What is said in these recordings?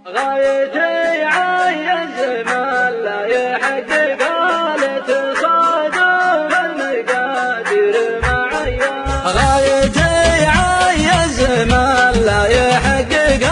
غايتي عين زمان لا يحقق لتصادف المقادير معايا. غايتي عين زمان لا يحقق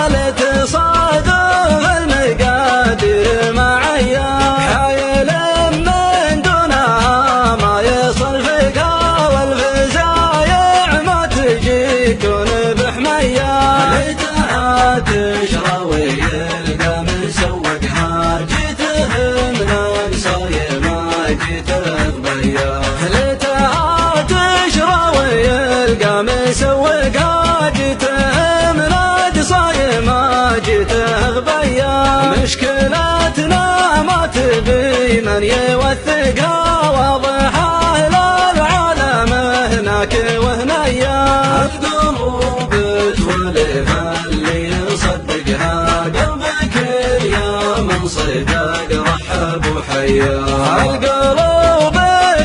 لتصادف المقادير معايا. حايل من دونها ما يصل فيها والفزايع ما تجي كون بحمية. ليتها تشرى يلقى مسوقها جيته من الصايمة جيته غبية. ليتها تشرى ويلقى مسوقها جيته من الصايمة جيته غبية. مشكلتنا ما تبي من يوثقها واضحة للعالم هناك وهنيا. القلوب تولفها اللي يصدقها قلبك اليوم صدق رحب وحيا. القلوب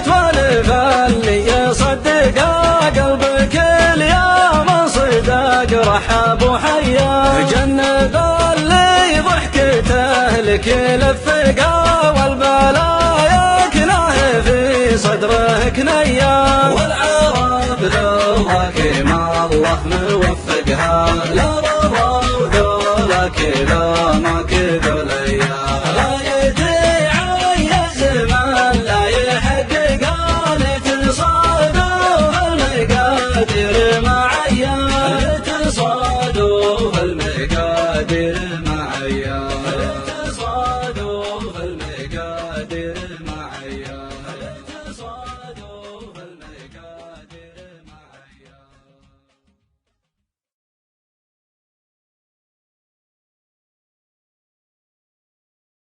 تولفها اللي يصدقها قلبك اليوم صدق رحب وحيا. جنب اللي ضحكته لك يلفقها والبلايا كناه في صدره كنيا. والعرب ذولاك ما الله موفقها لا رضا وذولاك لا